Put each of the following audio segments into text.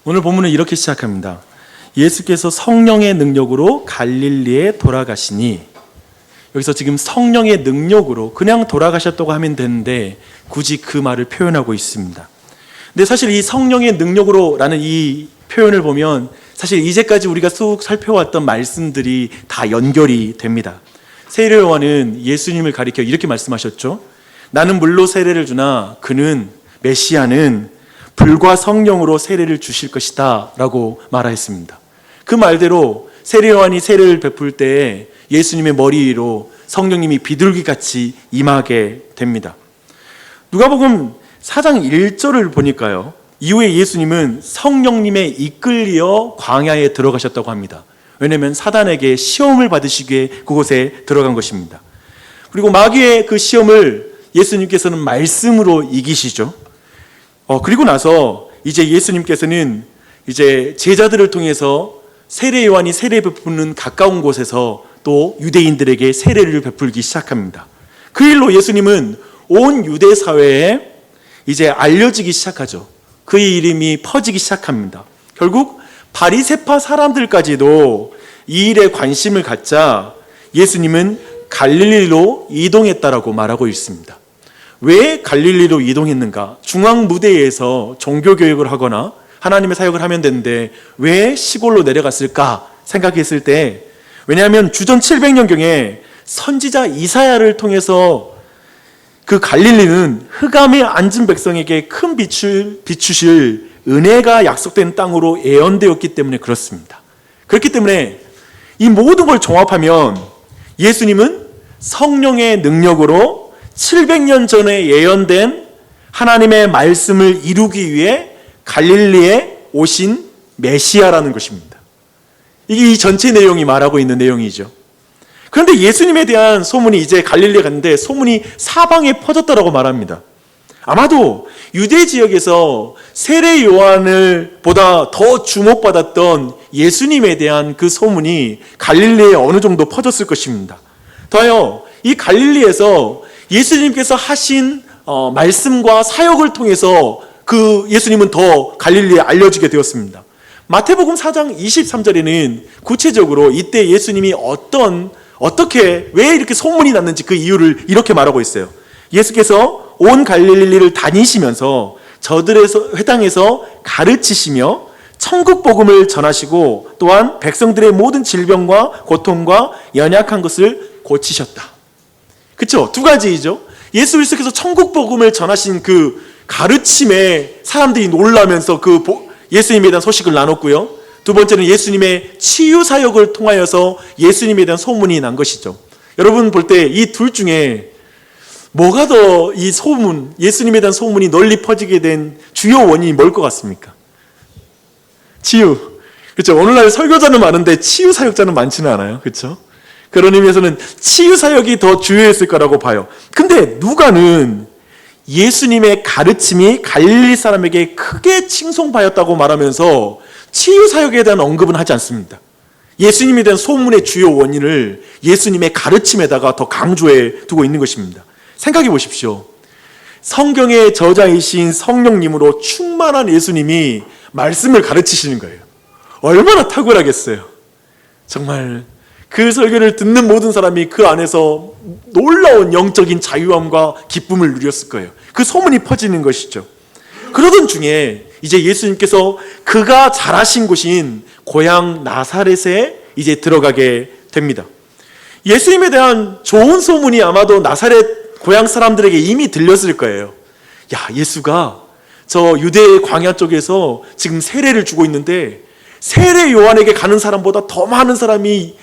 오늘 본문은 이렇게 시작합니다. 예수께서 성령의 능력으로 갈릴리에 돌아가시니, 여기서 지금 성령의 능력으로 그냥 돌아가셨다고 하면 되는데 굳이 그 말을 표현하고 있습니다. 근데 사실 이 성령의 능력으로 라는 이 표현을 보면 사실 이제까지 우리가 쭉 살펴왔던 말씀들이 다 연결이 됩니다. 세례 요한은 예수님을 가리켜 이렇게 말씀하셨죠. 나는 물로 세례를 주나 그는, 메시아는 불과 성령으로 세례를 주실 것이다 라고 말하였습니다. 그 말대로 세례 요한이 세례를 베풀 때에 예수님의 머리 위로 성령님이 비둘기같이 임하게 됩니다. 누가복음 4장 1절을 보니까요, 이후에 예수님은 성령님에 이끌려 광야에 들어가셨다고 합니다. 왜냐하면 사단에게 시험을 받으시기 위해 그곳에 들어간 것입니다. 그리고 마귀의 그 시험을 예수님께서는 말씀으로 이기시죠. 그리고 나서 이제 예수님께서는 이제 제자들을 통해서 세례 요한이 세례 베푸는 가까운 곳에서 또 유대인들에게 세례를 베풀기 시작합니다. 그 일로 예수님은 온 유대 사회에 이제 알려지기 시작하죠. 그의 이름이 퍼지기 시작합니다. 결국 바리새파 사람들까지도 이 일에 관심을 갖자 예수님은 갈릴리로 이동했다라고 말하고 있습니다. 왜 갈릴리로 이동했는가? 중앙 무대에서 종교교육을 하거나 하나님의 사역을 하면 되는데 왜 시골로 내려갔을까 생각했을 때, 왜냐하면 주전 700년경에 선지자 이사야를 통해서 그 갈릴리는 흑암에 앉은 백성에게 큰 빛을 비추실 은혜가 약속된 땅으로 예언되었기 때문에 그렇습니다. 그렇기 때문에 이 모든 걸 종합하면 예수님은 성령의 능력으로 700년 전에 예언된 하나님의 말씀을 이루기 위해 갈릴리에 오신 메시아라는 것입니다. 이게 이 전체 내용이 말하고 있는 내용이죠. 그런데 예수님에 대한 소문이 이제 갈릴리에 갔는데 소문이 사방에 퍼졌다라고 말합니다. 아마도 유대 지역에서 세례 요한을 보다 더 주목받았던 예수님에 대한 그 소문이 갈릴리에 어느 정도 퍼졌을 것입니다. 더하여 이 갈릴리에서 예수님께서 하신 말씀과 사역을 통해서 그 예수님은 더 갈릴리에 알려지게 되었습니다. 마태복음 4장 23절에는 구체적으로 이때 예수님이 어떻게 왜 이렇게 소문이 났는지 그 이유를 이렇게 말하고 있어요. 예수께서 온 갈릴리를 다니시면서 저들의 회당에서 가르치시며 천국 복음을 전하시고 또한 백성들의 모든 질병과 고통과 연약한 것을 고치셨다. 그렇죠? 두 가지이죠. 예수 그리스도께서 천국 복음을 전하신 그 가르침에 사람들이 놀라면서 그 예수님에 대한 소식을 나눴고요. 두 번째는 예수님의 치유 사역을 통하여서 예수님에 대한 소문이 난 것이죠. 여러분 볼 때 이 둘 중에 뭐가 더 이 소문, 예수님에 대한 소문이 널리 퍼지게 된 주요 원인이 뭘 것 같습니까? 치유. 그렇죠. 오늘날 설교자는 많은데 치유 사역자는 많지는 않아요. 그렇죠. 그런 의미에서는 치유 사역이 더 주요했을 거라고 봐요. 근데 누가는 예수님의 가르침이 갈릴리 사람에게 크게 칭송받았다고 말하면서 치유 사역에 대한 언급은 하지 않습니다. 예수님에 대한 소문의 주요 원인을 예수님의 가르침에다가 더 강조해 두고 있는 것입니다. 생각해 보십시오. 성경의 저자이신 성령님으로 충만한 예수님이 말씀을 가르치시는 거예요. 얼마나 탁월하겠어요. 정말 그 설교를 듣는 모든 사람이 그 안에서 놀라운 영적인 자유함과 기쁨을 누렸을 거예요. 그 소문이 퍼지는 것이죠. 그러던 중에 이제 예수님께서 그가 자라신 곳인 고향 나사렛에 이제 들어가게 됩니다. 예수님에 대한 좋은 소문이 아마도 나사렛 고향 사람들에게 이미 들렸을 거예요. 야, 예수가 저 유대 광야 쪽에서 지금 세례를 주고 있는데 세례 요한에게 가는 사람보다 더 많은 사람이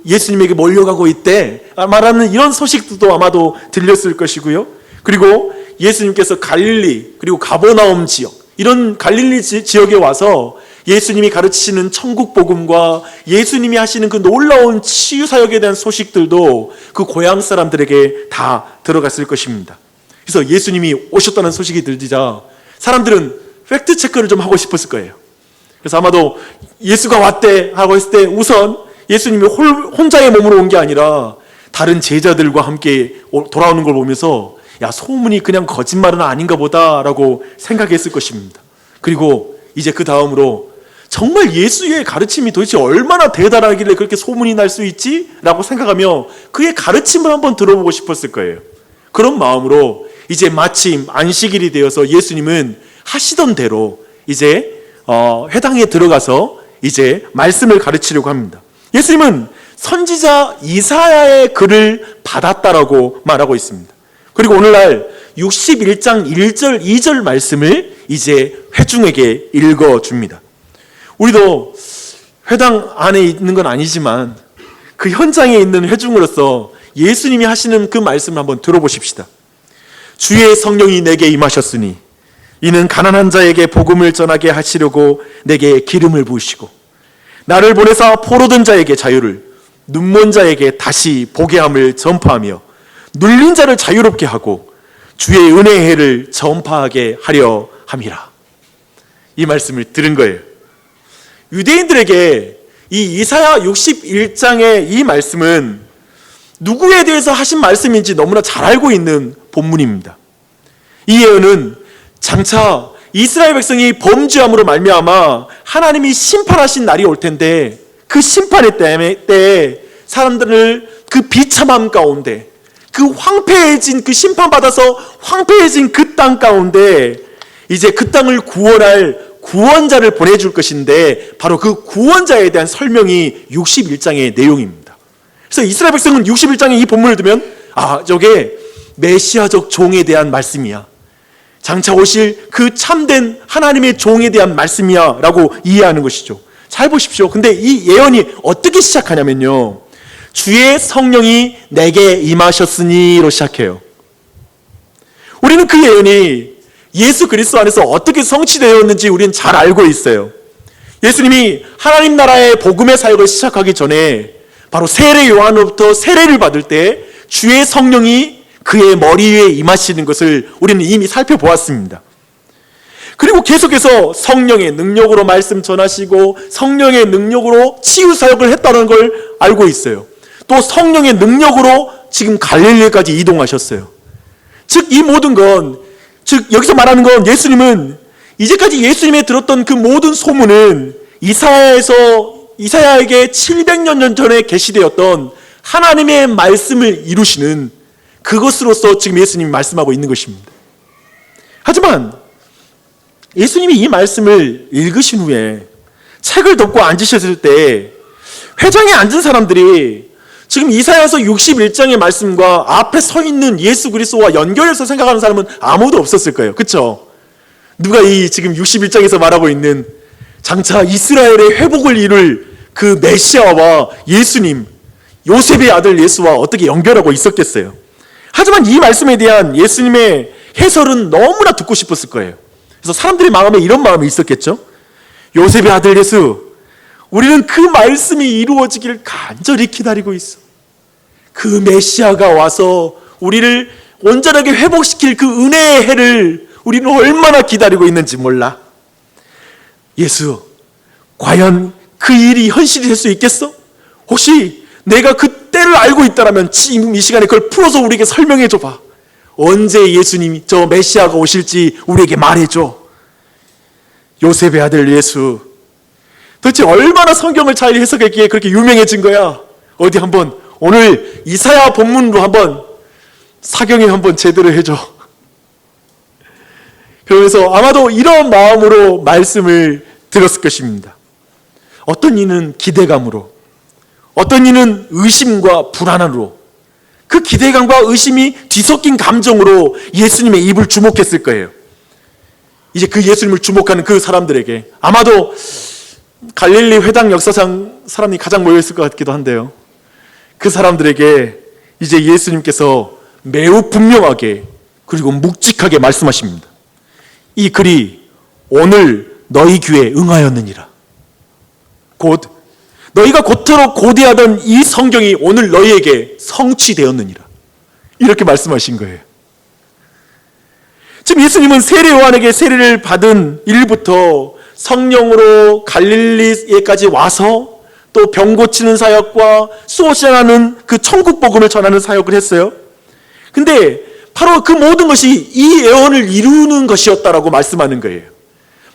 예수님에게 몰려가고 있대 말하는 이런 소식도 아마도 들렸을 것이고요. 그리고 예수님께서 갈릴리 그리고 가버나움 지역, 이런 갈릴리 지역에 와서 예수님이 가르치시는 천국 복음과 예수님이 하시는 그 놀라운 치유 사역에 대한 소식들도 그 고향 사람들에게 다 들어갔을 것입니다. 그래서 예수님이 오셨다는 소식이 들리자 사람들은 팩트 체크를 좀 하고 싶었을 거예요. 그래서 아마도 예수가 왔대 하고 했을 때 우선 예수님이 혼자의 몸으로 온 게 아니라 다른 제자들과 함께 돌아오는 걸 보면서 야, 소문이 그냥 거짓말은 아닌가 보다라고 생각했을 것입니다. 그리고 이제 그 다음으로 정말 예수의 가르침이 도대체 얼마나 대단하길래 그렇게 소문이 날 수 있지? 라고 생각하며 그의 가르침을 한번 들어보고 싶었을 거예요. 그런 마음으로 이제 마침 안식일이 되어서 예수님은 하시던 대로 이제 회당에 들어가서 이제 말씀을 가르치려고 합니다. 예수님은 선지자 이사야의 글을 받았다라고 말하고 있습니다. 그리고 오늘날 61장 1절 2절 말씀을 이제 회중에게 읽어줍니다. 우리도 회당 안에 있는 건 아니지만 그 현장에 있는 회중으로서 예수님이 하시는 그 말씀을 한번 들어보십시다. 주의 성령이 내게 임하셨으니 이는 가난한 자에게 복음을 전하게 하시려고 내게 기름을 부으시고 나를 보내사 포로된 자에게 자유를, 눈먼 자에게 다시 보게 함을 전파하며 눌린 자를 자유롭게 하고 주의 은혜의 해를 전파하게 하려 함이라. 이 말씀을 들은 거예요. 유대인들에게 이 이사야 61장의 이 말씀은 누구에 대해서 하신 말씀인지 너무나 잘 알고 있는 본문입니다. 이 예언은 장차 이스라엘 백성이 범죄함으로 말미암아 하나님이 심판하신 날이 올 텐데 그 심판의 때에 사람들을 그 비참함 가운데 그 황폐해진 그 심판받아서 황폐해진 그 땅 가운데 이제 그 땅을 구원할 구원자를 보내줄 것인데 바로 그 구원자에 대한 설명이 61장의 내용입니다. 그래서 이스라엘 백성은 61장의 이 본문을 들으면 저게 메시아적 종에 대한 말씀이야. 장차 오실 그 참된 하나님의 종에 대한 말씀이야 라고 이해하는 것이죠. 잘 보십시오. 근데 이 예언이 어떻게 시작하냐면요, 주의 성령이 내게 임하셨으니로 시작해요. 우리는 그 예언이 예수 그리스도 안에서 어떻게 성취되었는지 우리는 잘 알고 있어요. 예수님이 하나님 나라의 복음의 사역을 시작하기 전에 바로 세례 요한으로부터 세례를 받을 때 주의 성령이 그의 머리 위에 임하시는 것을 우리는 이미 살펴보았습니다. 그리고 계속해서 성령의 능력으로 말씀 전하시고 성령의 능력으로 치유 사역을 했다는 걸 알고 있어요. 또 성령의 능력으로 지금 갈릴리까지 이동하셨어요. 즉 이 모든 건, 즉 여기서 말하는 건 예수님은 이제까지 예수님의 들었던 그 모든 소문은 이사야에게 700년 전에 계시되었던 하나님의 말씀을 이루시는 그것으로서 지금 예수님이 말씀하고 있는 것입니다. 하지만 예수님이 이 말씀을 읽으신 후에 책을 덮고 앉으셨을 때 회장에 앉은 사람들이 지금 이사야서 61장의 말씀과 앞에 서 있는 예수 그리스도와 연결해서 생각하는 사람은 아무도 없었을 거예요. 그렇죠? 누가 이 지금 61장에서 말하고 있는 장차 이스라엘의 회복을 이룰 그 메시아와 예수님, 요셉의 아들 예수와 어떻게 연결하고 있었겠어요? 하지만 이 말씀에 대한 예수님의 해설은 너무나 듣고 싶었을 거예요. 그래서 사람들의 마음에 이런 마음이 있었겠죠? 요셉의 아들 예수, 우리는 그 말씀이 이루어지기를 간절히 기다리고 있어. 그 메시아가 와서 우리를 온전하게 회복시킬 그 은혜의 해를 우리는 얼마나 기다리고 있는지 몰라. 예수, 과연 그 일이 현실이 될 수 있겠어? 혹시 내가 그 때를 알고 있다면 지금 이 시간에 그걸 풀어서 우리에게 설명해 줘봐. 언제 예수님이 저 메시아가 오실지 우리에게 말해줘. 요셉의 아들 예수, 도대체 얼마나 성경을 잘 해석했기에 그렇게 유명해진 거야? 어디 한번 오늘 이사야 본문으로 한번 사경에 한번 제대로 해줘. 그러면서 아마도 이런 마음으로 말씀을 들었을 것입니다. 어떤 이는 기대감으로, 어떤 이는 의심과 불안함으로, 그 기대감과 의심이 뒤섞인 감정으로 예수님의 입을 주목했을 거예요. 이제 그 예수님을 주목하는 그 사람들에게 아마도 갈릴리 회당 역사상 사람이 가장 모여있을 것 같기도 한데요, 그 사람들에게 이제 예수님께서 매우 분명하게 그리고 묵직하게 말씀하십니다. 이 글이 오늘 너희 귀에 응하였느니라. 곧 너희가 곧도록 고대하던 이 성경이 오늘 너희에게 성취되었느니라. 이렇게 말씀하신 거예요. 지금 예수님은 세례 요한에게 세례를 받은 일부터 성령으로 갈릴리에까지 와서 또 병 고치는 사역과 수호신하는 그 천국 복음을 전하는 사역을 했어요. 근데 바로 그 모든 것이 이 예언을 이루는 것이었다라고 말씀하는 거예요.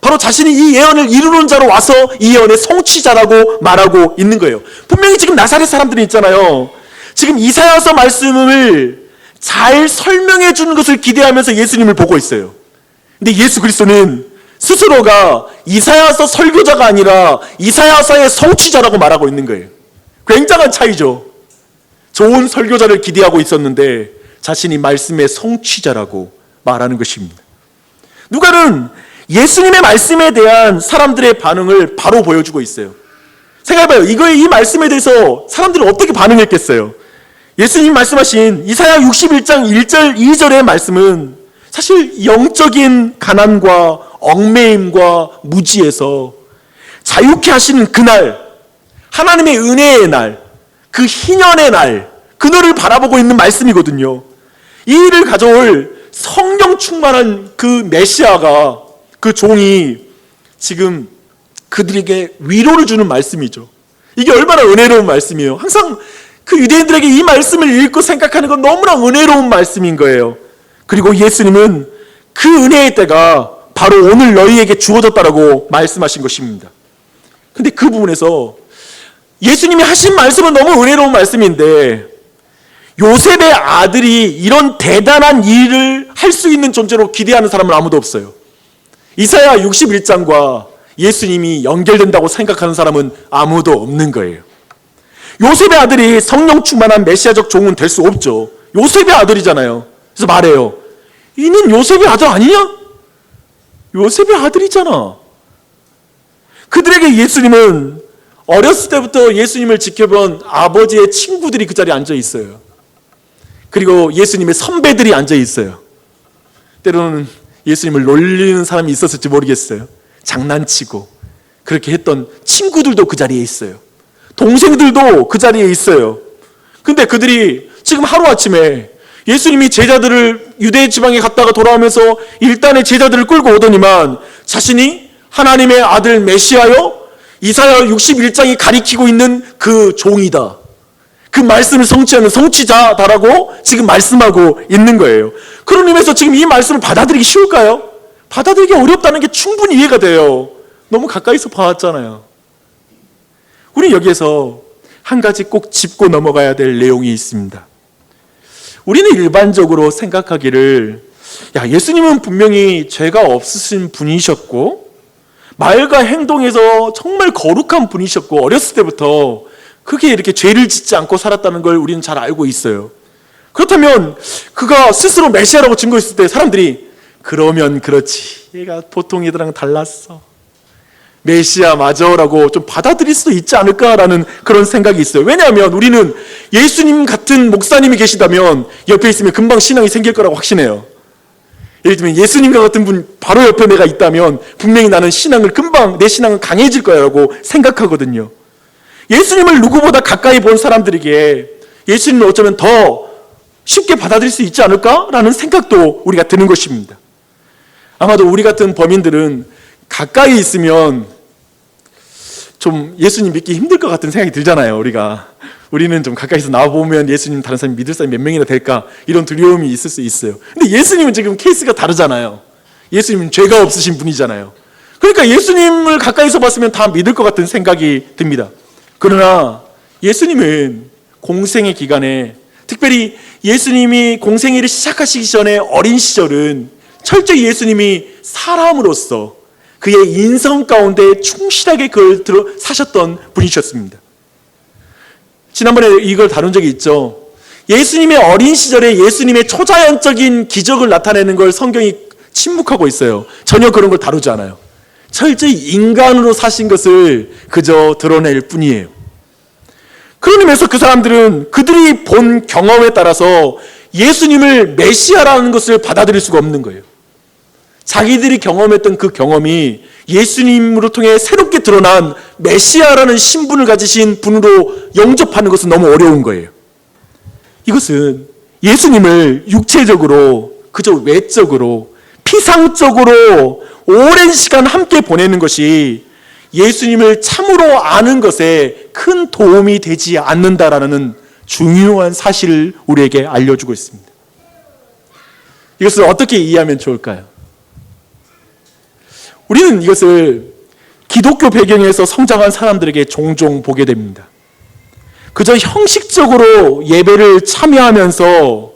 바로 자신이 이 예언을 이루는 자로 와서 이 예언의 성취자라고 말하고 있는 거예요. 분명히 지금 나사렛 사람들이 있잖아요. 지금 이사야서 말씀을 잘 설명해 주는 것을 기대하면서 예수님을 보고 있어요. 근데 예수 그리스도는 스스로가 이사야서 설교자가 아니라 이사야서의 성취자라고 말하고 있는 거예요. 굉장한 차이죠. 좋은 설교자를 기대하고 있었는데 자신이 말씀의 성취자라고 말하는 것입니다. 누가는 예수님의 말씀에 대한 사람들의 반응을 바로 보여주고 있어요. 생각해봐요. 이 말씀에 대해서 사람들은 어떻게 반응했겠어요? 예수님 말씀하신 이사야 61장 1절 2절의 말씀은 사실 영적인 가난과 얽매임과 무지에서 자유케 하시는 그날, 하나님의 은혜의 날, 그 희년의 날, 그날을 바라보고 있는 말씀이거든요. 이 일을 가져올 성령 충만한 그 메시아가, 그 종이 지금 그들에게 위로를 주는 말씀이죠. 이게 얼마나 은혜로운 말씀이에요. 항상 그 유대인들에게 이 말씀을 읽고 생각하는 건 너무나 은혜로운 말씀인 거예요. 그리고 예수님은 그 은혜의 때가 바로 오늘 너희에게 주어졌다라고 말씀하신 것입니다. 근데 그 부분에서 예수님이 하신 말씀은 너무 은혜로운 말씀인데 요셉의 아들이 이런 대단한 일을 할 수 있는 존재로 기대하는 사람은 아무도 없어요. 이사야 61장과 예수님이 연결된다고 생각하는 사람은 아무도 없는 거예요. 요셉의 아들이 성령 충만한 메시아적 종은 될 수 없죠. 요셉의 아들이잖아요. 그래서 말해요. 이는 요셉의 아들 아니냐? 요셉의 아들이잖아. 그들에게 예수님은 어렸을 때부터 예수님을 지켜본 아버지의 친구들이 그 자리에 앉아 있어요. 그리고 예수님의 선배들이 앉아 있어요. 때로는 예수님을 놀리는 사람이 있었을지 모르겠어요. 장난치고 그렇게 했던 친구들도 그 자리에 있어요. 동생들도 그 자리에 있어요. 근데 그들이 지금 하루아침에 예수님이 제자들을 유대 지방에 갔다가 돌아오면서 일단의 제자들을 끌고 오더니만 자신이 하나님의 아들 메시아요? 이사야 61장이 가리키고 있는 그 종이다. 그 말씀을 성취하는 성취자다라고 지금 말씀하고 있는 거예요. 그런 의미에서 지금 이 말씀을 받아들이기 쉬울까요? 받아들이기 어렵다는 게 충분히 이해가 돼요. 너무 가까이서 봐왔잖아요. 우리 여기에서 한 가지 꼭 짚고 넘어가야 될 내용이 있습니다. 우리는 일반적으로 생각하기를 예수님은 분명히 죄가 없으신 분이셨고 말과 행동에서 정말 거룩한 분이셨고 어렸을 때부터 크게 이렇게 죄를 짓지 않고 살았다는 걸 우리는 잘 알고 있어요. 그렇다면 그가 스스로 메시아라고 증거했을 때 사람들이 그러면 그렇지, 얘가 보통 애들랑 달랐어, 메시아 맞아라고 좀 받아들일 수도 있지 않을까라는 그런 생각이 있어요. 왜냐하면 우리는 예수님 같은 목사님이 계시다면 옆에 있으면 금방 신앙이 생길 거라고 확신해요. 예를 들면 예수님과 같은 분 바로 옆에 내가 있다면 분명히 나는 신앙을 금방, 내 신앙은 강해질 거라고 생각하거든요. 예수님을 누구보다 가까이 본 사람들에게 예수님을 어쩌면 더 쉽게 받아들일 수 있지 않을까라는 생각도 우리가 드는 것입니다. 아마도 우리 같은 범인들은 가까이 있으면 좀 예수님 믿기 힘들 것 같은 생각이 들잖아요. 우리는 좀 가까이서 나와보면 예수님 다른 사람이 믿을 사람이 몇 명이나 될까 이런 두려움이 있을 수 있어요. 근데 예수님은 지금 케이스가 다르잖아요. 예수님은 죄가 없으신 분이잖아요. 그러니까 예수님을 가까이서 봤으면 다 믿을 것 같은 생각이 듭니다. 그러나 예수님은 공생의 기간에, 특별히 예수님이 공생애를 시작하시기 전에 어린 시절은 철저히 예수님이 사람으로서 그의 인성 가운데 충실하게 그걸 사셨던 분이셨습니다. 지난번에 이걸 다룬 적이 있죠. 예수님의 어린 시절에 예수님의 초자연적인 기적을 나타내는 걸 성경이 침묵하고 있어요. 전혀 그런 걸 다루지 않아요. 철저히 인간으로 사신 것을 그저 드러낼 뿐이에요. 그런 의미에서 그 사람들은 그들이 본 경험에 따라서 예수님을 메시아라는 것을 받아들일 수가 없는 거예요. 자기들이 경험했던 그 경험이 예수님으로 통해 새롭게 드러난 메시아라는 신분을 가지신 분으로 영접하는 것은 너무 어려운 거예요. 이것은 예수님을 육체적으로, 그저 외적으로, 피상적으로 오랜 시간 함께 보내는 것이 예수님을 참으로 아는 것에 큰 도움이 되지 않는다라는 중요한 사실을 우리에게 알려주고 있습니다. 이것을 어떻게 이해하면 좋을까요? 우리는 이것을 기독교 배경에서 성장한 사람들에게 종종 보게 됩니다. 그저 형식적으로 예배를 참여하면서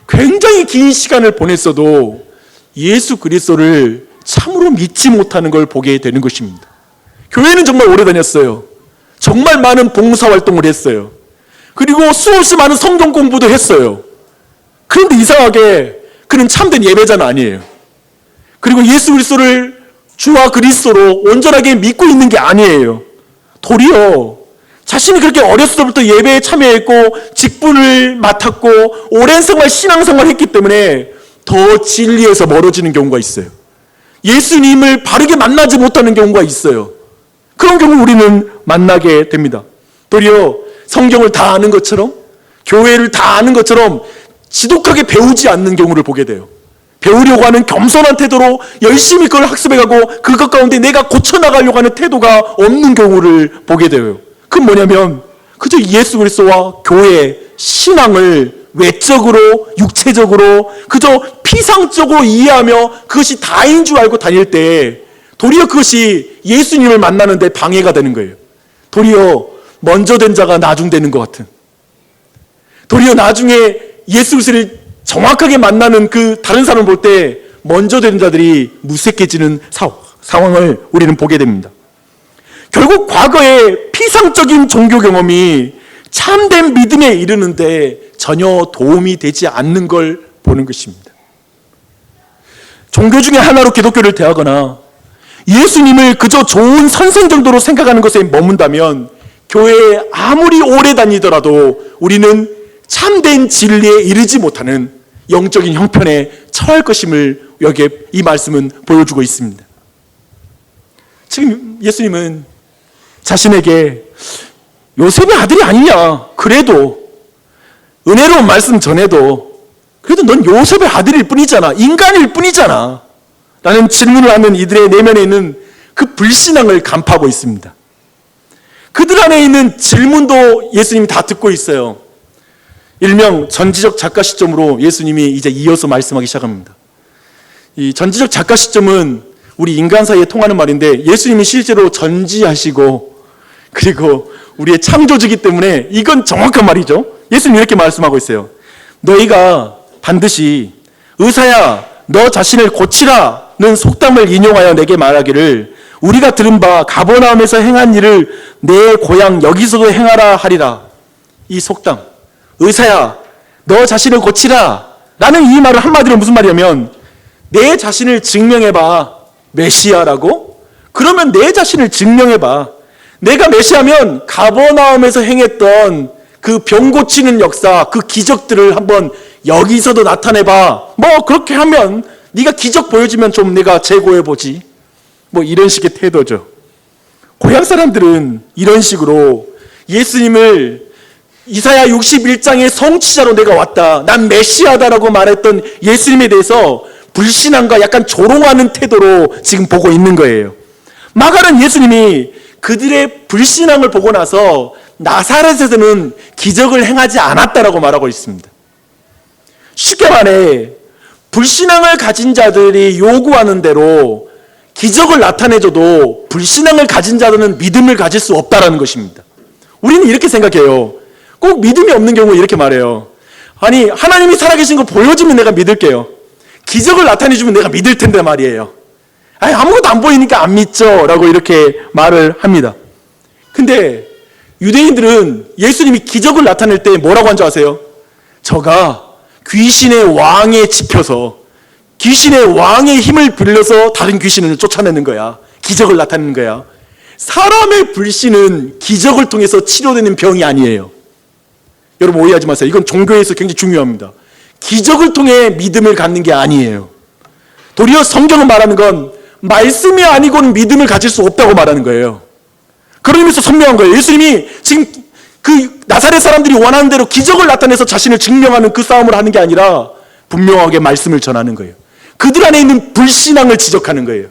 굉장히 긴 시간을 보냈어도 예수 그리스도를 참으로 믿지 못하는 걸 보게 되는 것입니다. 교회는 정말 오래 다녔어요. 정말 많은 봉사활동을 했어요. 그리고 수없이 많은 성경 공부도 했어요. 그런데 이상하게 그는 참된 예배자는 아니에요. 그리고 예수 그리스도를 주와 그리스도로 온전하게 믿고 있는 게 아니에요. 도리어 자신이 그렇게 어렸을 때부터 예배에 참여했고 직분을 맡았고 오랜 생활 신앙생활을 했기 때문에 더 진리에서 멀어지는 경우가 있어요. 예수님을 바르게 만나지 못하는 경우가 있어요. 그런 경우 우리는 만나게 됩니다. 도리어 성경을 다 아는 것처럼 교회를 다 아는 것처럼 지독하게 배우지 않는 경우를 보게 돼요. 배우려고 하는 겸손한 태도로 열심히 그걸 학습해가고 그것 가운데 내가 고쳐나가려고 하는 태도가 없는 경우를 보게 돼요. 그건 뭐냐면 그저 예수 그리스도와 교회, 신앙을 외적으로 육체적으로 그저 피상적으로 이해하며 그것이 다인 줄 알고 다닐 때 도리어 그것이 예수님을 만나는 데 방해가 되는 거예요. 도리어 먼저 된 자가 나중되는 것 같은, 도리어 나중에 예수 그리스도를 정확하게 만나는 그 다른 사람을 볼 때 먼저 된 자들이 무색해지는 상황을 우리는 보게 됩니다. 결국 과거의 피상적인 종교 경험이 참된 믿음에 이르는데 전혀 도움이 되지 않는 걸 보는 것입니다. 종교 중에 하나로 기독교를 대하거나 예수님을 그저 좋은 선생 정도로 생각하는 것에 머문다면 교회에 아무리 오래 다니더라도 우리는 참된 진리에 이르지 못하는 영적인 형편에 처할 것임을 여기에 이 말씀은 보여주고 있습니다. 지금 예수님은 자신에게 요셉의 아들이 아니냐, 그래도 은혜로운 말씀 전에도 그래도 넌 요셉의 아들일 뿐이잖아, 인간일 뿐이잖아 라는 질문을 하는 이들의 내면에 있는 그 불신앙을 간파하고 있습니다. 그들 안에 있는 질문도 예수님이 다 듣고 있어요. 일명 전지적 작가 시점으로 예수님이 이제 이어서 말씀하기 시작합니다. 이 전지적 작가 시점은 우리 인간 사이에 통하는 말인데 예수님이 실제로 전지하시고 그리고 우리의 창조주기 때문에 이건 정확한 말이죠. 예수님이 이렇게 말씀하고 있어요. 너희가 반드시 의사야 너 자신을 고치라는 속담을 인용하여 내게 말하기를 우리가 들은 바 가버나움에서 행한 일을 내 고향 여기서도 행하라 하리라. 이 속담, 의사야 너 자신을 고치라 라는 이 말은 한마디로 무슨 말이냐면 내 자신을 증명해봐. 메시아라고? 그러면 내 자신을 증명해봐. 내가 메시아면 가버나움에서 행했던 그 병 고치는 역사, 그 기적들을 한번 여기서도 나타내봐. 뭐 그렇게 하면 네가 기적 보여주면 좀 내가 재고해보지. 뭐 이런 식의 태도죠. 고향 사람들은 이런 식으로 예수님을 이사야 61장의 성취자로 내가 왔다, 난 메시아다라고 말했던 예수님에 대해서 불신앙과 약간 조롱하는 태도로 지금 보고 있는 거예요. 마가는 예수님이 그들의 불신앙을 보고 나서 나사렛에서는 기적을 행하지 않았다라고 말하고 있습니다. 쉽게 말해 불신앙을 가진 자들이 요구하는 대로 기적을 나타내줘도 불신앙을 가진 자들은 믿음을 가질 수 없다라는 것입니다. 우리는 이렇게 생각해요. 꼭 믿음이 없는 경우 이렇게 말해요. 아니 하나님이 살아계신 거 보여주면 내가 믿을게요. 기적을 나타내주면 내가 믿을 텐데 말이에요. 아니 아무것도 안 보이니까 안 믿죠 라고 이렇게 말을 합니다. 근데 유대인들은 예수님이 기적을 나타낼 때 뭐라고 한 줄 아세요? 저가 귀신의 왕에 집혀서 귀신의 왕의 힘을 빌려서 다른 귀신을 쫓아내는 거야. 기적을 나타내는 거야. 사람의 불신은 기적을 통해서 치료되는 병이 아니에요. 여러분 오해하지 마세요. 이건 종교에서 굉장히 중요합니다. 기적을 통해 믿음을 갖는 게 아니에요. 도리어 성경은 말하는 건 말씀이 아니고는 믿음을 가질 수 없다고 말하는 거예요. 그런 의미에서 선명한 거예요. 예수님이 지금 그 나사렛 사람들이 원하는 대로 기적을 나타내서 자신을 증명하는 그 싸움을 하는 게 아니라 분명하게 말씀을 전하는 거예요. 그들 안에 있는 불신앙을 지적하는 거예요.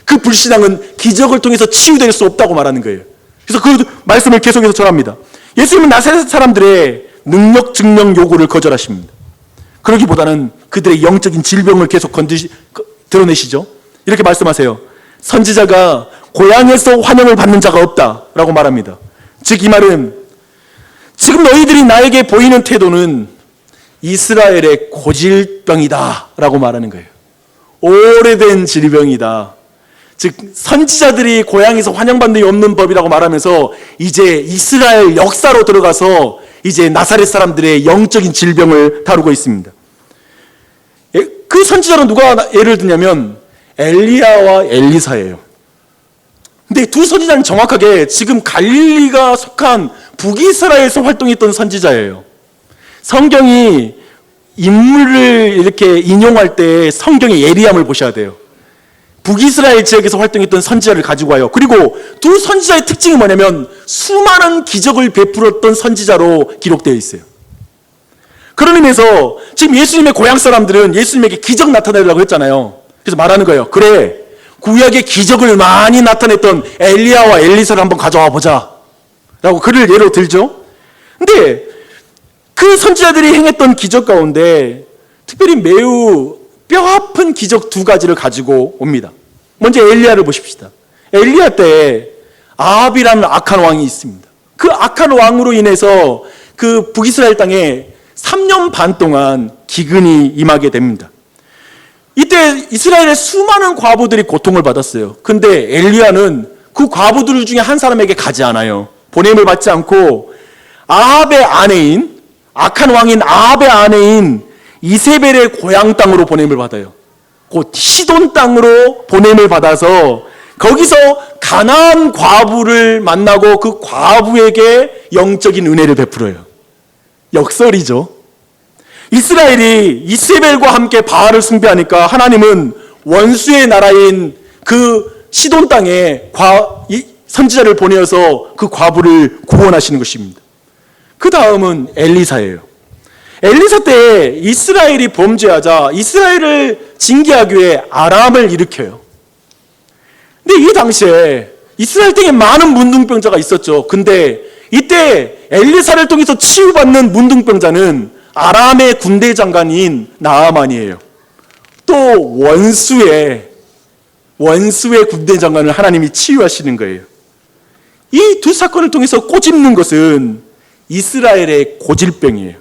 그 불신앙은 기적을 통해서 치유될 수 없다고 말하는 거예요. 그래서 그 말씀을 계속해서 전합니다. 예수님은 나사렛 사람들의 능력 증명 요구를 거절하십니다. 그러기보다는 그들의 영적인 질병을 계속 드러내시죠. 이렇게 말씀하세요. 선지자가 고향에서 환영을 받는 자가 없다라고 말합니다. 즉 이 말은 지금 너희들이 나에게 보이는 태도는 이스라엘의 고질병이다라고 말하는 거예요. 오래된 질병이다. 즉 선지자들이 고향에서 환영받는 게 없는 법이라고 말하면서 이제 이스라엘 역사로 들어가서 이제 나사렛 사람들의 영적인 질병을 다루고 있습니다. 그 선지자는 누가 예를 드냐면 엘리야와 엘리사예요. 근데 두 선지자는 정확하게 지금 갈릴리가 속한 북이스라엘에서 활동했던 선지자예요. 성경이 인물을 이렇게 인용할 때 성경의 예리함을 보셔야 돼요. 북이스라엘 지역에서 활동했던 선지자를 가지고 와요. 그리고 두 선지자의 특징이 뭐냐면 수많은 기적을 베풀었던 선지자로 기록되어 있어요. 그런 의미에서 지금 예수님의 고향 사람들은 예수님에게 기적 나타내려고 했잖아요. 그래서 말하는 거예요. 그래, 구약의 기적을 많이 나타냈던 엘리야와 엘리사를 한번 가져와 보자 라고 그를 예로 들죠. 근데 그 선지자들이 행했던 기적 가운데 특별히 매우 뼈아픈 기적 두 가지를 가지고 옵니다. 먼저 엘리야를 보십시다. 엘리야 때 아합이라는 악한 왕이 있습니다. 그 악한 왕으로 인해서 그 북이스라엘 땅에 3년 반 동안 기근이 임하게 됩니다. 이때 이스라엘의 수많은 과부들이 고통을 받았어요. 근데 엘리야는 그 과부들 중에 한 사람에게 가지 않아요. 보냄을 받지 않고 아합의 아내인, 악한 왕인 아합의 아내인 이세벨의 고향 땅으로 보냄을 받아요. 곧 시돈 땅으로 보냄을 받아서 거기서 가나안 과부를 만나고 그 과부에게 영적인 은혜를 베풀어요. 역설이죠. 이스라엘이 이세벨과 함께 바알을 숭배하니까 하나님은 원수의 나라인 그 시돈 땅에 선지자를 보내어서 그 과부를 구원하시는 것입니다. 그 다음은 엘리사예요. 엘리사 때 이스라엘이 범죄하자 이스라엘을 징계하기 위해 아람을 일으켜요. 근데 이 당시에 이스라엘 땅에 많은 문둥병자가 있었죠. 근데 이때 엘리사를 통해서 치유받는 문둥병자는 아람의 군대 장관인 나아만이에요. 또 원수의 군대 장관을 하나님이 치유하시는 거예요. 이 두 사건을 통해서 꼬집는 것은 이스라엘의 고질병이에요.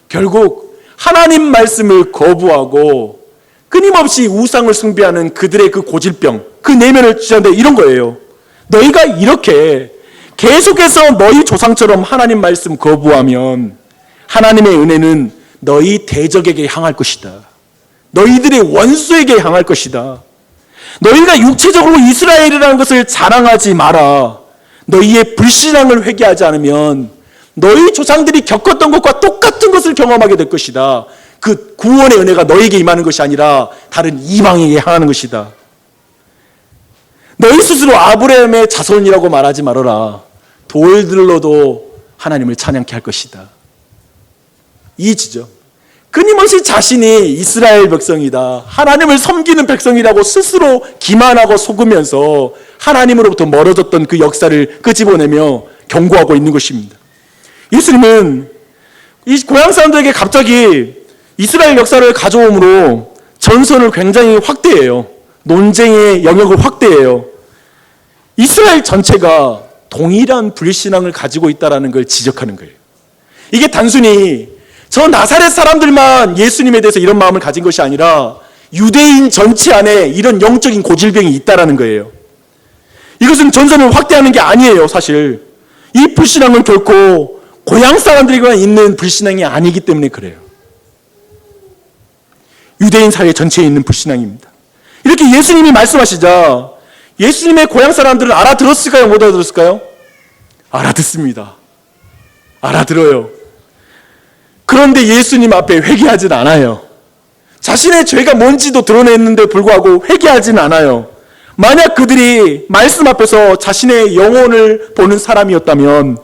결국 하나님 말씀을 거부하고 끊임없이 우상을 숭배하는 그들의 그 고질병, 그 내면을 주장하는데 이런 거예요. 너희가 이렇게 계속해서 너희 조상처럼 하나님 말씀 거부하면 하나님의 은혜는 너희 대적에게 향할 것이다. 너희들의 원수에게 향할 것이다. 너희가 육체적으로 이스라엘이라는 것을 자랑하지 마라. 너희의 불신앙을 회개하지 않으면 너희 조상들이 겪었던 것과 똑같은 것을 경험하게 될 것이다. 그 구원의 은혜가 너희에게 임하는 것이 아니라 다른 이방에게 향하는 것이다. 너희 스스로 아브라함의 자손이라고 말하지 말아라. 돌들로도 하나님을 찬양케 할 것이다. 이 지점. 끊임없이 자신이 이스라엘 백성이다, 하나님을 섬기는 백성이라고 스스로 기만하고 속으면서 하나님으로부터 멀어졌던 그 역사를 끄집어내며 경고하고 있는 것입니다. 예수님은 이 고향 사람들에게 갑자기 이스라엘 역사를 가져옴으로 전선을 굉장히 확대해요. 논쟁의 영역을 확대해요. 이스라엘 전체가 동일한 불신앙을 가지고 있다는 걸 지적하는 거예요. 이게 단순히 저 나사렛 사람들만 예수님에 대해서 이런 마음을 가진 것이 아니라 유대인 전체 안에 이런 영적인 고질병이 있다는 거예요. 이것은 전선을 확대하는 게 아니에요. 사실 이 불신앙은 결코 고향 사람들에게만 있는 불신앙이 아니기 때문에 그래요. 유대인 사회 전체에 있는 불신앙입니다. 이렇게 예수님이 말씀하시자 예수님의 고향 사람들은 알아들었을까요? 못 알아들었을까요? 알아듣습니다. 알아들어요. 그런데 예수님 앞에 회개하진 않아요. 자신의 죄가 뭔지도 드러냈는데 불구하고 회개하진 않아요. 만약 그들이 말씀 앞에서 자신의 영혼을 보는 사람이었다면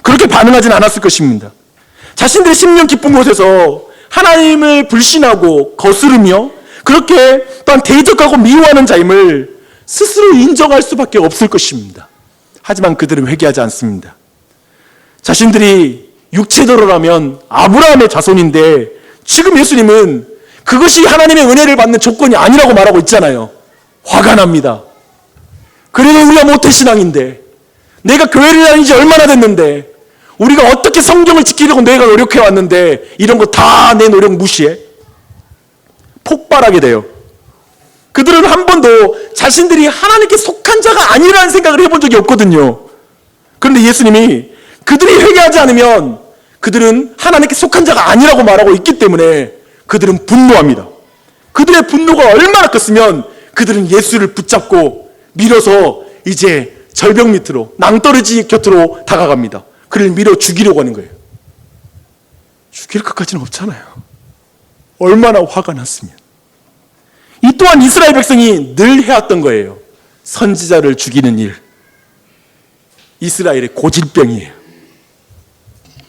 그렇게 반응하진 않았을 것입니다. 자신들의 심령 깊은 곳에서 하나님을 불신하고 거스르며 그렇게 또한 대적하고 미워하는 자임을 스스로 인정할 수밖에 없을 것입니다. 하지만 그들은 회개하지 않습니다. 자신들이 육체대로라면 아브라함의 자손인데 지금 예수님은 그것이 하나님의 은혜를 받는 조건이 아니라고 말하고 있잖아요. 화가 납니다. 그래도 우리가 모태신앙인데, 내가 교회를 다닌 지 얼마나 됐는데, 우리가 어떻게 성경을 지키려고 내가 노력해왔는데 이런 거 다 내 노력 무시해? 폭발하게 돼요. 그들은 한 번도 자신들이 하나님께 속한 자가 아니라는 생각을 해본 적이 없거든요. 그런데 예수님이 그들이 회개하지 않으면 그들은 하나님께 속한 자가 아니라고 말하고 있기 때문에 그들은 분노합니다. 그들의 분노가 얼마나 컸으면 그들은 예수를 붙잡고 밀어서 이제 절벽 밑으로, 낭떠러지 곁으로 다가갑니다. 그를 밀어 죽이려고 하는 거예요. 죽일 것까지는 없잖아요. 얼마나 화가 났으면. 이 또한 이스라엘 백성이 늘 해왔던 거예요. 선지자를 죽이는 일. 이스라엘의 고질병이에요.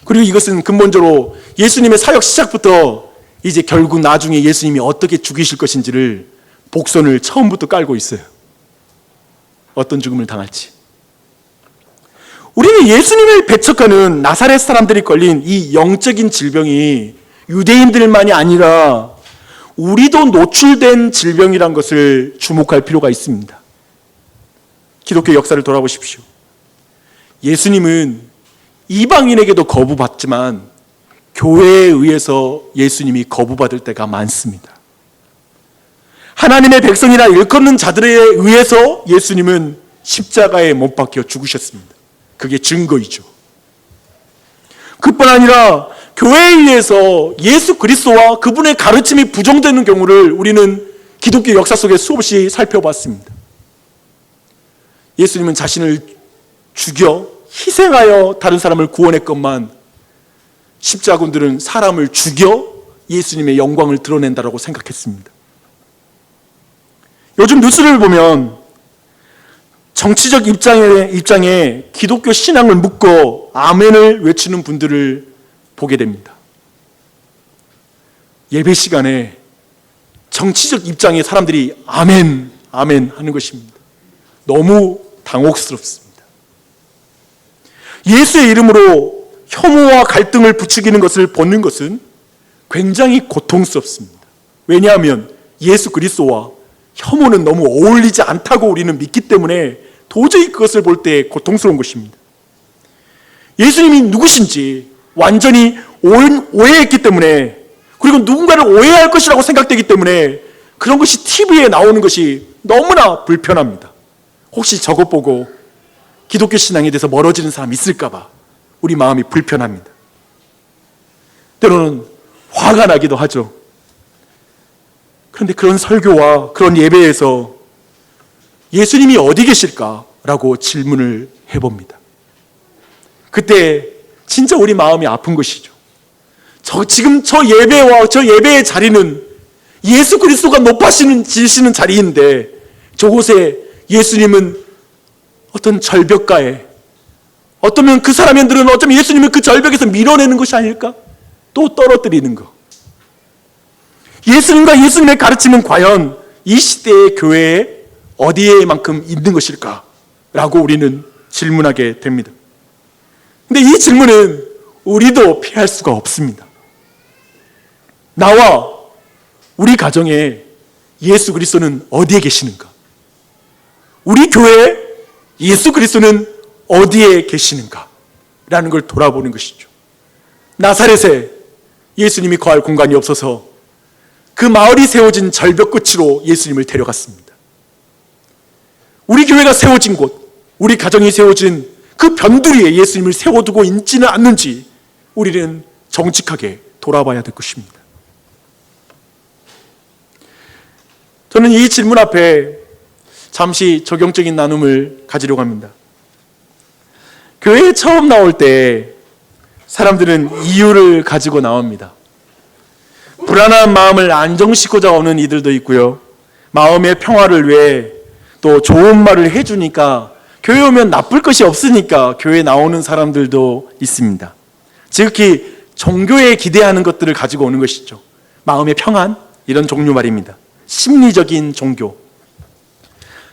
그리고 이것은 근본적으로 예수님의 사역 시작부터 이제 결국 나중에 예수님이 어떻게 죽이실 것인지를 복선을 처음부터 깔고 있어요. 어떤 죽음을 당할지. 우리는 예수님을 배척하는 나사렛 사람들이 걸린 이 영적인 질병이 유대인들만이 아니라 우리도 노출된 질병이란 것을 주목할 필요가 있습니다. 기독교 역사를 돌아보십시오. 예수님은 이방인에게도 거부받지만 교회에 의해서 예수님이 거부받을 때가 많습니다. 하나님의 백성이나 일컫는 자들에 의해서 예수님은 십자가에 못 박혀 죽으셨습니다. 그게 증거이죠. 그뿐 아니라 교회에 의해서 예수 그리스도와 그분의 가르침이 부정되는 경우를 우리는 기독교 역사 속에 수없이 살펴봤습니다. 예수님은 자신을 죽여 희생하여 다른 사람을 구원했건만 십자군들은 사람을 죽여 예수님의 영광을 드러낸다라고 생각했습니다. 요즘 뉴스를 보면 정치적 입장에 기독교 신앙을 묶어 아멘을 외치는 분들을 보게 됩니다. 예배 시간에 정치적 입장의 사람들이 아멘, 아멘 하는 것입니다. 너무 당혹스럽습니다. 예수의 이름으로 혐오와 갈등을 부추기는 것을 보는 것은 굉장히 고통스럽습니다. 왜냐하면 예수 그리스도와 혐오는 너무 어울리지 않다고 우리는 믿기 때문에 도저히 그것을 볼 때 고통스러운 것입니다. 예수님이 누구신지 완전히 오해했기 때문에, 그리고 누군가를 오해할 것이라고 생각되기 때문에 그런 것이 TV에 나오는 것이 너무나 불편합니다. 혹시 저것 보고 기독교 신앙에 대해서 멀어지는 사람이 있을까 봐 우리 마음이 불편합니다. 때로는 화가 나기도 하죠. 그런데 그런 설교와 그런 예배에서 예수님이 어디 계실까라고 질문을 해봅니다. 그때 진짜 우리 마음이 아픈 것이죠. 지금 저 예배의 자리는 예수 그리스도가 높아지시는 자리인데 저곳에 예수님은 어떤 절벽가에, 어쩌면 그 사람들은 어쩌면 예수님을 그 절벽에서 밀어내는 것이 아닐까? 또 떨어뜨리는 것. 예수님과 예수님의 가르침은 과연 이 시대의 교회에 어디에만큼 있는 것일까? 라고 우리는 질문하게 됩니다. 근데 이 질문은 우리도 피할 수가 없습니다. 나와 우리 가정에 예수 그리스도는 어디에 계시는가? 우리 교회에 예수 그리스도는 어디에 계시는가? 라는 걸 돌아보는 것이죠. 나사렛에 예수님이 거할 공간이 없어서 그 마을이 세워진 절벽 끝으로 예수님을 데려갔습니다. 우리 교회가 세워진 곳, 우리 가정이 세워진 그 변두리에 예수님을 세워두고 있지는 않는지 우리는 정직하게 돌아봐야 될 것입니다. 저는 이 질문 앞에 잠시 적용적인 나눔을 가지려고 합니다. 교회에 처음 나올 때 사람들은 이유를 가지고 나옵니다. 불안한 마음을 안정시키고자 오는 이들도 있고요. 마음의 평화를 위해 또 좋은 말을 해주니까, 교회 오면 나쁠 것이 없으니까 교회에 나오는 사람들도 있습니다. 지극히 종교에 기대하는 것들을 가지고 오는 것이죠. 마음의 평안, 이런 종류 말입니다. 심리적인 종교.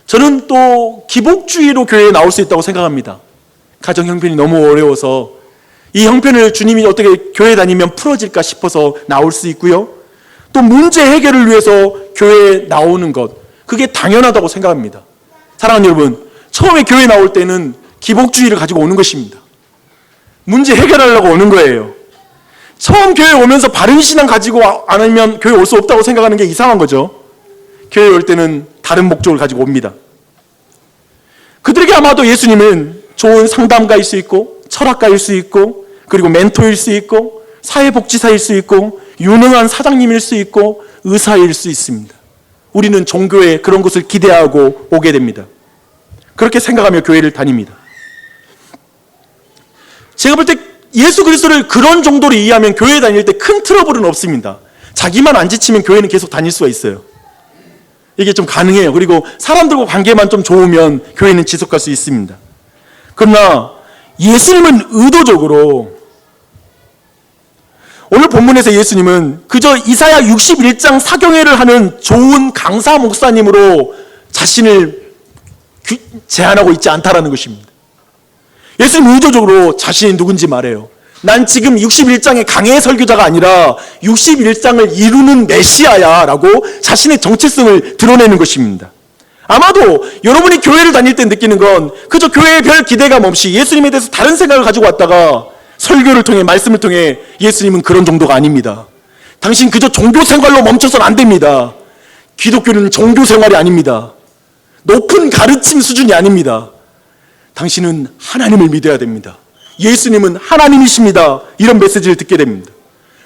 저는 또 기복주의로 교회에 나올 수 있다고 생각합니다. 가정 형편이 너무 어려워서 이 형편을 주님이 어떻게 교회 다니면 풀어질까 싶어서 나올 수 있고요. 또 문제 해결을 위해서 교회에 나오는 것, 그게 당연하다고 생각합니다. 사랑하는 여러분, 처음에 교회 나올 때는 기복주의를 가지고 오는 것입니다. 문제 해결하려고 오는 거예요. 처음 교회 오면서 바른 신앙 가지고 안 하면 교회 올 수 없다고 생각하는 게 이상한 거죠. 교회 올 때는 다른 목적을 가지고 옵니다. 그들에게 아마도 예수님은 좋은 상담가일 수 있고 철학가일 수 있고 그리고 멘토일 수 있고 사회복지사일 수 있고 유능한 사장님일 수 있고 의사일 수 있습니다. 우리는 종교에 그런 것을 기대하고 오게 됩니다. 그렇게 생각하며 교회를 다닙니다. 제가 볼 때 예수 그리스도를 그런 정도로 이해하면 교회 다닐 때 큰 트러블은 없습니다. 자기만 안 지치면 교회는 계속 다닐 수가 있어요. 이게 좀 가능해요. 그리고 사람들과 관계만 좀 좋으면 교회는 지속할 수 있습니다. 그러나 예수님은 의도적으로 오늘 본문에서 예수님은 그저 이사야 61장 사경회를 하는 좋은 강사 목사님으로 자신을 제한하고 있지 않다라는 것입니다. 예수님 의도적으로 자신이 누군지 말해요. 난 지금 61장의 강해 설교자가 아니라 61장을 이루는 메시아야 라고 자신의 정체성을 드러내는 것입니다. 아마도 여러분이 교회를 다닐 때 느끼는 건 그저 교회에 별 기대감 없이 예수님에 대해서 다른 생각을 가지고 왔다가 설교를 통해 말씀을 통해 예수님은 그런 정도가 아닙니다. 당신 그저 종교 생활로 멈춰서는 안 됩니다. 기독교는 종교 생활이 아닙니다. 높은 가르침 수준이 아닙니다. 당신은 하나님을 믿어야 됩니다. 예수님은 하나님이십니다. 이런 메시지를 듣게 됩니다.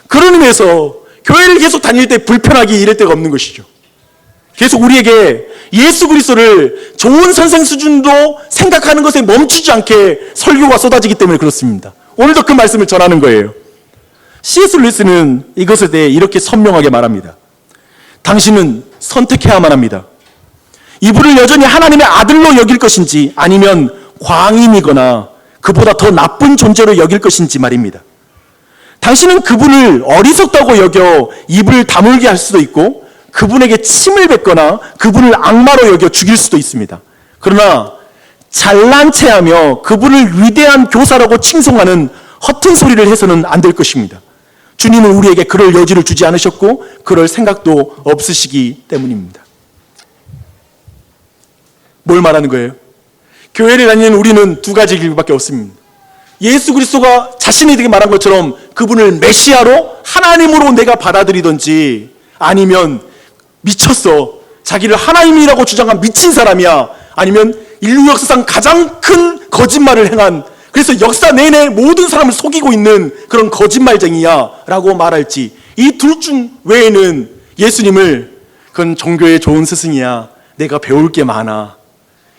그런 의미에서 교회를 계속 다닐 때 불편하게 이럴 때가 없는 것이죠. 계속 우리에게 예수 그리스도를 좋은 선생 수준도 생각하는 것에 멈추지 않게 설교가 쏟아지기 때문에 그렇습니다. 오늘도 그 말씀을 전하는 거예요. C.S. 루이스는 이것에 대해 이렇게 선명하게 말합니다. 당신은 선택해야만 합니다. 이분을 여전히 하나님의 아들로 여길 것인지 아니면 광인이거나 그보다 더 나쁜 존재로 여길 것인지 말입니다. 당신은 그분을 어리석다고 여겨 입을 다물게 할 수도 있고 그분에게 침을 뱉거나 그분을 악마로 여겨 죽일 수도 있습니다. 그러나 잘난 체하며 그분을 위대한 교사라고 칭송하는 허튼 소리를 해서는 안 될 것입니다. 주님은 우리에게 그럴 여지를 주지 않으셨고 그럴 생각도 없으시기 때문입니다. 뭘 말하는 거예요? 교회를 다니는 우리는 두 가지 길밖에 없습니다. 예수 그리스도가 자신에게 말한 것처럼 그분을 메시아로 하나님으로 내가 받아들이든지 아니면 미쳤어. 자기를 하나님이라고 주장한 미친 사람이야. 아니면 인류 역사상 가장 큰 거짓말을 행한 그래서 역사 내내 모든 사람을 속이고 있는 그런 거짓말쟁이야 라고 말할지 이 둘 중 외에는 예수님을 그건 종교의 좋은 스승이야. 내가 배울 게 많아.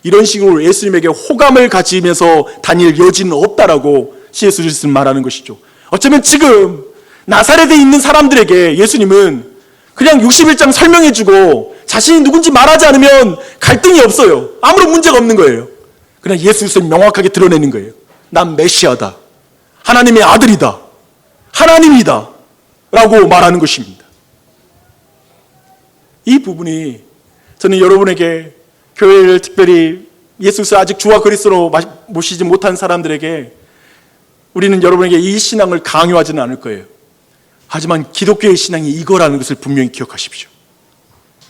이런 식으로 예수님에게 호감을 가지면서 다닐 여지는 없다라고 C.S. 루이스는 말하는 것이죠. 어쩌면 지금 나사렛에 있는 사람들에게 예수님은 그냥 61장 설명해주고 자신이 누군지 말하지 않으면 갈등이 없어요. 아무런 문제가 없는 거예요. 그냥 예수 그리스도를 명확하게 드러내는 거예요. 난 메시아다. 하나님의 아들이다. 하나님이다. 라고 말하는 것입니다. 이 부분이 저는 여러분에게 교회를 특별히 예수 그리스도 아직 주와 그리스도로 모시지 못한 사람들에게 우리는 여러분에게 이 신앙을 강요하지는 않을 거예요. 하지만 기독교의 신앙이 이거라는 것을 분명히 기억하십시오.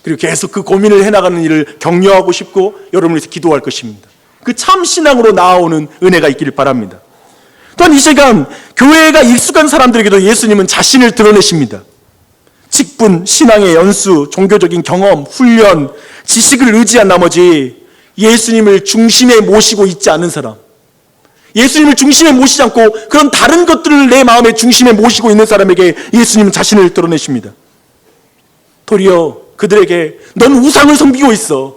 그리고 계속 그 고민을 해나가는 일을 격려하고 싶고 여러분에서 기도할 것입니다. 그 참 신앙으로 나아오는 은혜가 있기를 바랍니다. 또한 이 시간 교회가 익숙한 사람들에게도 예수님은 자신을 드러내십니다. 직분, 신앙의 연수, 종교적인 경험, 훈련, 지식을 의지한 나머지 예수님을 중심에 모시고 있지 않은 사람, 예수님을 중심에 모시지 않고 그런 다른 것들을 내 마음의 중심에 모시고 있는 사람에게 예수님은 자신을 드러내십니다. 도리어 그들에게 넌 우상을 섬기고 있어.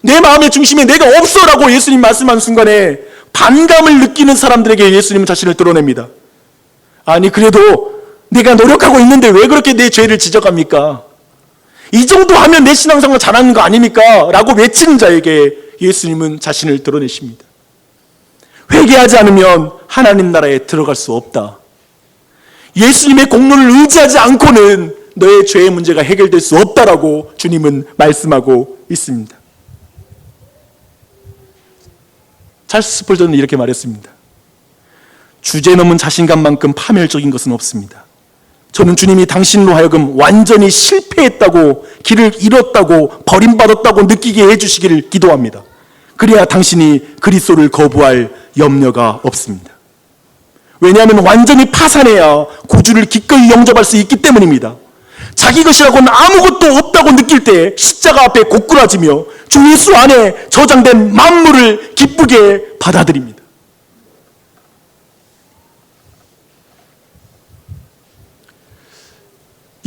내 마음의 중심에 내가 없어라고 예수님 말씀한 순간에 반감을 느끼는 사람들에게 예수님은 자신을 드러냅니다. 아니 그래도 내가 노력하고 있는데 왜 그렇게 내 죄를 지적합니까? 이 정도 하면 내 신앙생활 잘하는 거 아닙니까? 라고 외치는 자에게 예수님은 자신을 드러내십니다. 회개하지 않으면 하나님 나라에 들어갈 수 없다. 예수님의 공로를 의지하지 않고는 너의 죄의 문제가 해결될 수 없다라고 주님은 말씀하고 있습니다. 찰스 스펄전은 이렇게 말했습니다. 주제 넘은 자신감만큼 파멸적인 것은 없습니다. 저는 주님이 당신으로 하여금 완전히 실패했다고, 길을 잃었다고, 버림받았다고 느끼게 해주시기를 기도합니다. 그래야 당신이 그리스도를 거부할 염려가 없습니다. 왜냐하면 완전히 파산해야 구주를 기꺼이 영접할 수 있기 때문입니다. 자기 것이라고는 아무것도 없다고 느낄 때 십자가 앞에 고꾸라지며 주 예수 안에 저장된 만물을 기쁘게 받아들입니다.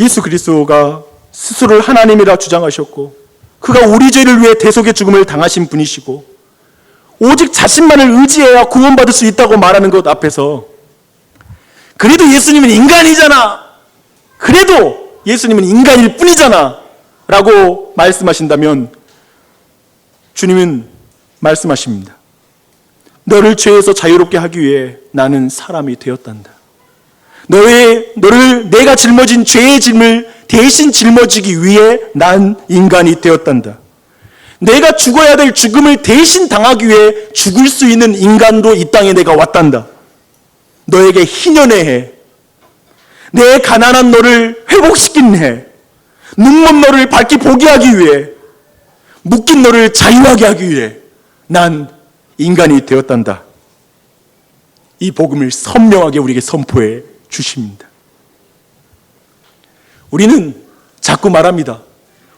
예수 그리스도가 스스로를 하나님이라 주장하셨고, 그가 우리 죄를 위해 대속의 죽음을 당하신 분이시고, 오직 자신만을 의지해야 구원받을 수 있다고 말하는 것 앞에서, 그래도 예수님은 인간이잖아, 그래도 예수님은 인간일 뿐이잖아 라고 말씀하신다면, 주님은 말씀하십니다. 너를 죄에서 자유롭게 하기 위해 나는 사람이 되었단다. 너를 내가 짊어진 죄의 짐을 대신 짊어지기 위해 난 인간이 되었단다. 내가 죽어야 될 죽음을 대신 당하기 위해 죽을 수 있는 인간으로 이 땅에 내가 왔단다. 너에게 희년의 해, 내 가난한 너를 회복시킨 해, 눈먼 너를 밝게 보게 하기 위해, 묶인 너를 자유하게 하기 위해 난 인간이 되었단다. 이 복음을 선명하게 우리에게 선포해 주십니다. 우리는 자꾸 말합니다.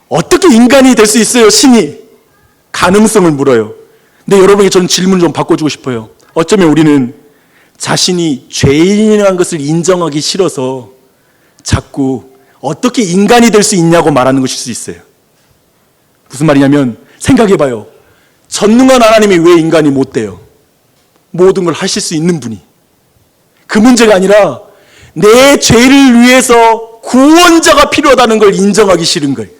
어떻게 인간이 될 수 있어요, 신이? 가능성을 물어요. 근데 여러분에게 저는 질문을 좀 바꿔주고 싶어요. 어쩌면 우리는 자신이 죄인이라는 것을 인정하기 싫어서 자꾸 어떻게 인간이 될 수 있냐고 말하는 것일 수 있어요. 무슨 말이냐면, 생각해봐요. 전능한 하나님이 왜 인간이 못 돼요? 모든 걸 하실 수 있는 분이. 그 문제가 아니라 내 죄를 위해서 구원자가 필요하다는 걸 인정하기 싫은 거예요.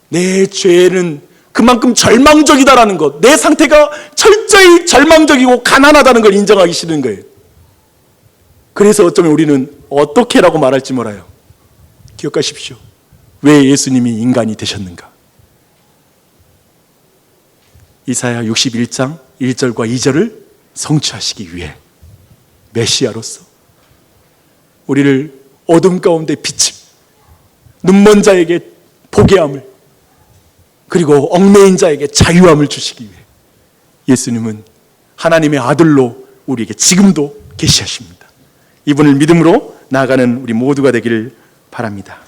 내 죄는 그만큼 절망적이다라는 것, 내 상태가 철저히 절망적이고 가난하다는 걸 인정하기 싫은 거예요. 그래서 어쩌면 우리는 어떻게라고 말할지 몰라요. 기억하십시오. 왜 예수님이 인간이 되셨는가? 이사야 61장 1절과 2절을 성취하시기 위해 메시아로서 우리를 어둠 가운데 비침, 눈먼 자에게 보게 함을, 그리고 얽매인 자에게 자유함을 주시기 위해 예수님은 하나님의 아들로 우리에게 지금도 계시하십니다. 이분을 믿음으로 나아가는 우리 모두가 되기를 바랍니다.